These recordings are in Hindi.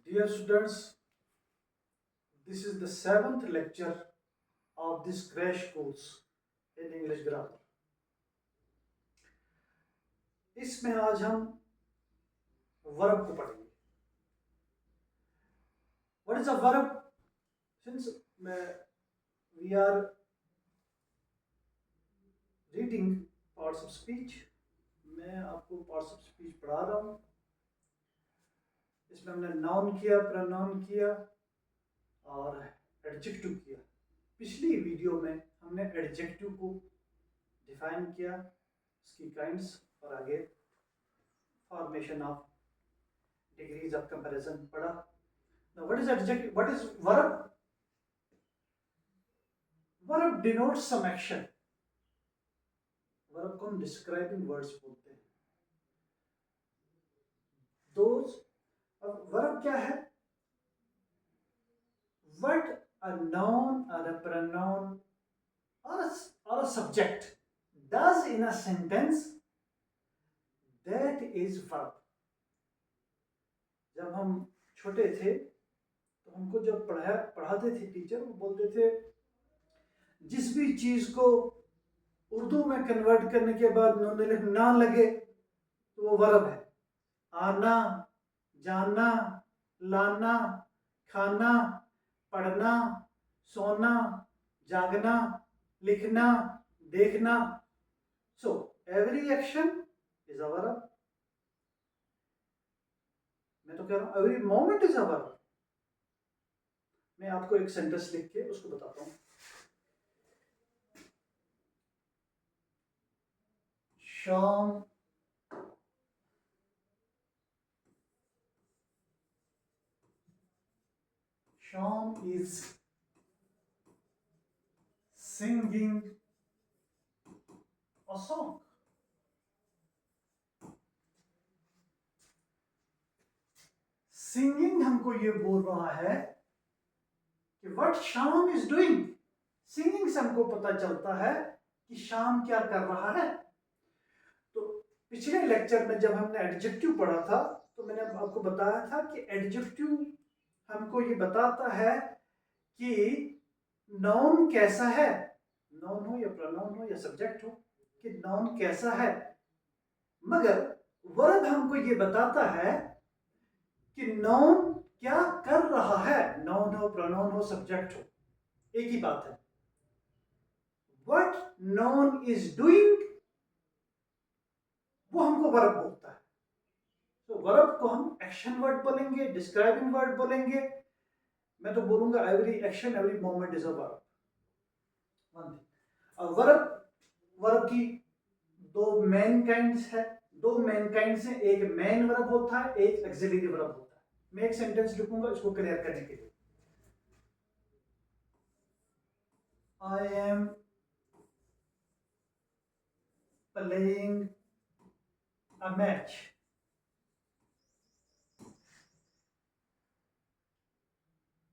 Dear students, this is the seventh lecture of this crash course in English grammar. इसमें आज हम वर्ब को पढ़ेंगे. What is a verb? Since we are reading parts of speech, मैं आपको parts of speech पढ़ा रहा हूँ. इसमें हमने noun किया, pronoun किया और adjective किया. पिछली वीडियो में हमने adjective को डिफाइन किया, इसकी काइंड्स और आगे formation of degrees of comparison पढ़ा. Now what is adjective, what is verb? Verb denotes some action. Verb को हम डिस्क्राइबिंग वर्ड्स बोलते हैं. दोज, अब वर्ब क्या है? व्हाट अ नाउन और a pronoun or a subject does in a sentence, that is verb. जब हम छोटे थे तो हमको जब पढ़ाते थे टीचर, वो बोलते थे जिस भी चीज को उर्दू में कन्वर्ट करने के बाद नून ना लगे तो वो वर्ब है. आना, जाना, लाना, खाना, पढ़ना, सोना, जागना, लिखना, देखना. So every action is a verb. मैं तो कह रहा हूं every moment is a verb. मैं आपको एक सेंटेंस लिख के उसको बताता हूं. Sham is singing a song. Singing हमको ये बोल रहा है कि व्हाट शाम इज डूइंग. सिंगिंग से हमको पता चलता है कि शाम क्या कर रहा है. तो पिछले लेक्चर में जब हमने एडजेक्टिव पढ़ा था तो मैंने आपको बताया था कि एडजेक्टिव हमको ये बताता है कि नाउन कैसा है. नाउन हो या प्रोनाउन हो या सब्जेक्ट हो, कि नाउन कैसा है. मगर वर्ब हमको ये बताता है कि नाउन क्या कर रहा है. नाउन हो, प्रोनाउन हो, सब्जेक्ट हो, एक ही बात है. व्हाट नाउन इज डूइंग वो हमको वर्ब बोलता है. तो वर्ब को हम एक्शन वर्ड बोलेंगे, डिस्क्राइबिंग वर्ड बोलेंगे. मैं तो बोलूंगा every action, every moment is a verb. Verb की दो मेन काइंड्स है. दो मेन काइंड्स हैं. एक मेन वर्ब होता है, एक ऑक्सिलरी वर्ब होता है. मैं एक सेंटेंस लिखूंगा इसको क्लियर करने के लिए. I am playing a match.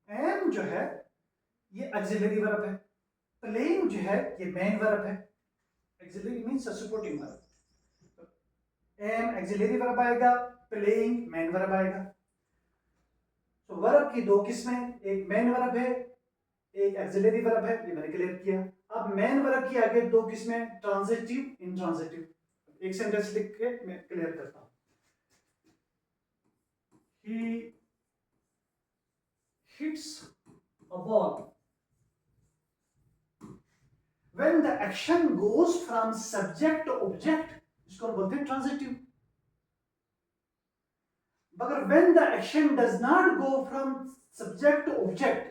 Am जो है ये ऑक्सिलरी वर्ब है. प्लेइंग जो है ये मेन वर्ब है. Auxiliary means supporting verb. Am auxiliary verb आएगा, प्लेइंग मेन वर्ब आएगा. तो वर्ब की दो किस्में, एक मेन वर्ब है, एक ऑक्सिलरी वर्ब है. ये मैंने क्लियर किया. अब मेन वर्ब की आगे दो किस्में, ट्रांजिटिव, इंट्रांजिटिव. एक सेंटेंस लिख के मैं क्लियर करता हूं. ही hits a ball. When the action goes from subject to object, इसको हम बोलते हैं ट्रांजिटिव. मगर when the action does not go from subject to object,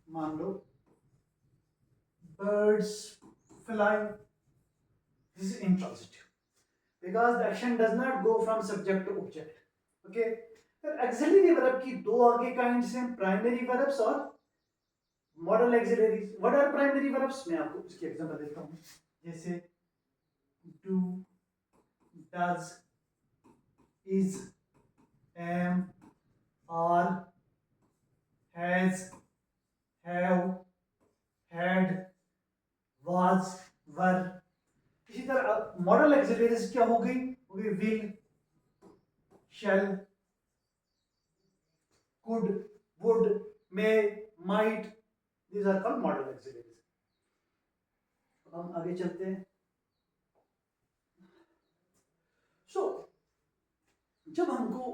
मान लो birds fly, this is intransitive because the action does not go from subject to object. Okay, फिर ऑक्सिलरी वर्ब की दो आगे काइंड्स हैं, प्राइमरी वर्ब्स और modal auxiliaries. What are primary verbs? मैं आपको इसके एग्जांपल देता हूं. जैसे do, does, is, am, are, has, have, had, was, were. इसी तरह मॉडल ऑक्सिलरीज क्या हो गई? Will, shall, could, would, may, might, these are called modal auxiliaries. अब हम आगे चलते हैं. So, जब हमको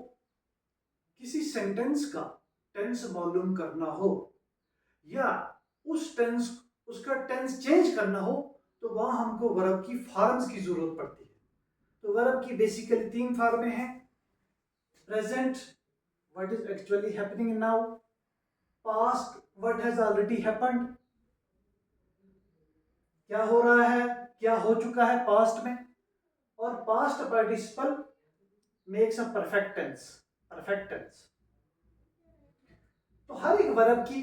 किसी सेंटेंस का टेंस मालूम करना हो या उस टेंस उसका टेंस चेंज करना हो तो वहां हमको वर्ब की फॉर्म्स की जरूरत पड़ती है. तो वर्ब की बेसिकली 3 फॉर्में हैं. Present, what is actually happening now. Past, what has already happened, क्या हो रहा है, क्या हो चुका है पास्ट में. और past participle makes a perfect tense. Perfect tense. तो हर एक वर्ब की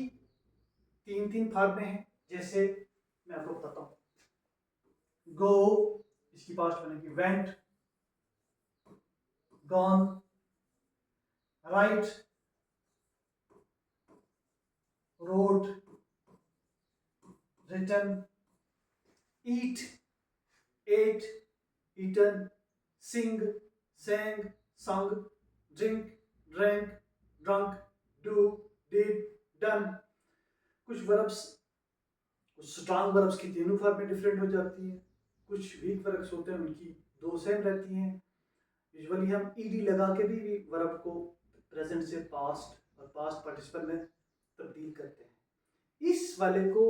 3 फॉर्में हैं. जैसे मैं आपको बताता हूं. गो, इसकी पास्ट बनेगी went. Gone, write, wrote, written, eat, ate, eaten, sing, sang, sung, drink, drank, drunk, do, did, done. कुछ वर्ब्स, कुछ स्ट्रॉन्ग वर्ब्स की तीनों फॉर्म में डिफरेंट हो जाती हैं. कुछ वीक वर्ब्स होते हैं उनकी 2 सेम रहती हैं. यूजुअली हम ईडी लगा के भी वर्ब को प्रेजेंट से पास्ट और पास्ट पार्टिसिपल में तब्दील करते हैं. इस वाले को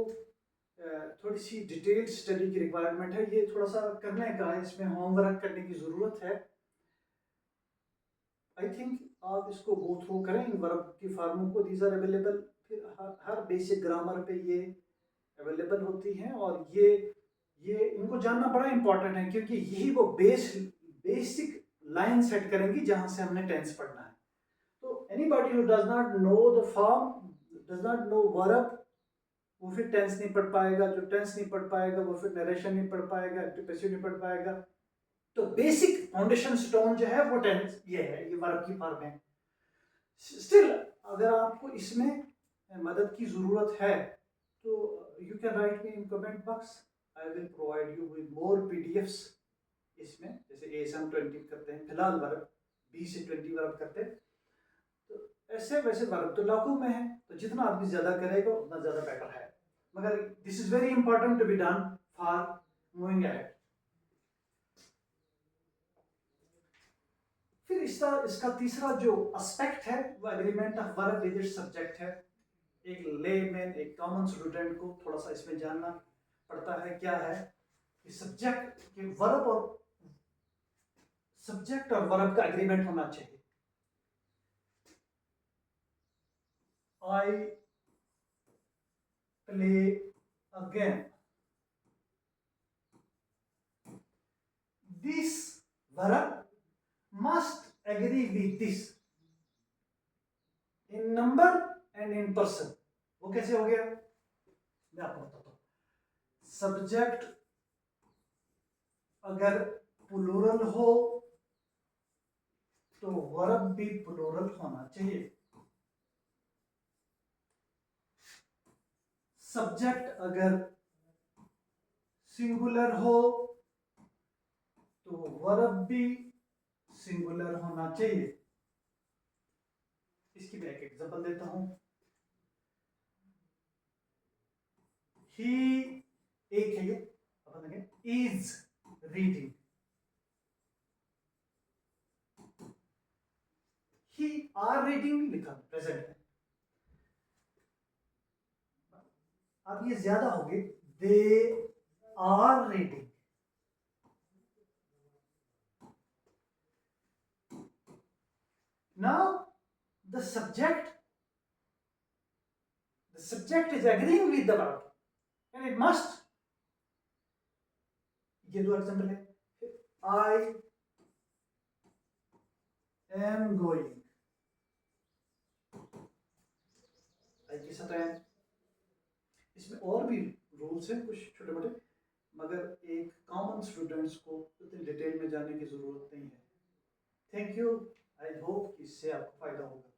थोड़ी सी डिटेल्ड स्टडी की रिक्वायरमेंट है. ये थोड़ा सा करने का है, इसमें होमवर्क करने की ज़रूरत है. आई थिंक आप इसको गो थ्रू करें इन वर्ब की फार्मों को. These are available. फिर हर बेसिक ग्रामर पे ये अवेलेबल होती हैं. और ये इनको जानना बड़ा इंपॉर्टेंट है क्योंकि यही वो बेसिक लाइन सेट करेंगी जहां से हमने टेंस पढ़ना है. तो anybody who does not know the form, does not know verb, वो फिर टेंस नहीं पढ़ पाएगा. जो टेंस नहीं पढ़ पाएगा वो फिर नरेशन नहीं पढ़ पाएगा, एक्टिव पैसिव नहीं पढ़ पाएगा. तो बेसिक फाउंडेशन स्टोन जो है वो टेंस ये है, ये वर्ब की फॉर्म है. स्टिल अगर आपको इसमें मदद की जरूरत है तो you can write me in comment box. I will provide you with more PDFs. इसमें जैसे ए से हम 20 करते हैं फिलहाल वर्ब, बी से 20 वर्ब करते हैं. तो ऐसे वैसे वर्ब तो लाखों में है. तो जितना आदमी ज्यादा करेगा उतना ज्यादा बेटर है. मगर this is very important to be done for moving ahead. फिर इसका तीसरा जो एस्पेक्ट है वो agreement of verb with its subject है. एक लेमैन, एक कॉमन स्टूडेंट को थोड़ा सा इसमें जानना पड़ता है. क्या है कि सब्जेक्ट के वर्ब और सब्जेक्ट और वर्ब का एग्रीमेंट होना चाहिए. I play a game. This verb must agree with this in number and in person. वो कैसे हो गया मैं आपको बताता हूं. सब्जेक्ट अगर प्लूरल हो तो वर्ब भी प्लूरल होना चाहिए. सब्जेक्ट अगर सिंगुलर हो तो वर्ब भी सिंगुलर होना चाहिए. इसकी मैं एक एग्जांपल देता हूं. ही एक है ये, अपन देखें is reading. He are reading लिखा प्रेजेंट में. अब ये ज्यादा हो गए. They are reading. Now the subject is agreeing with the verb and it must. ये दो एग्जांपल है. I am going. I के साथ am. इसमें और भी रूल्स हैं कुछ छोटे मोटे, मगर एक कॉमन स्टूडेंट्स को इतनी डिटेल में जानने की जरूरत नहीं है. Thank you. आई होप इससे आपको फायदा होगा.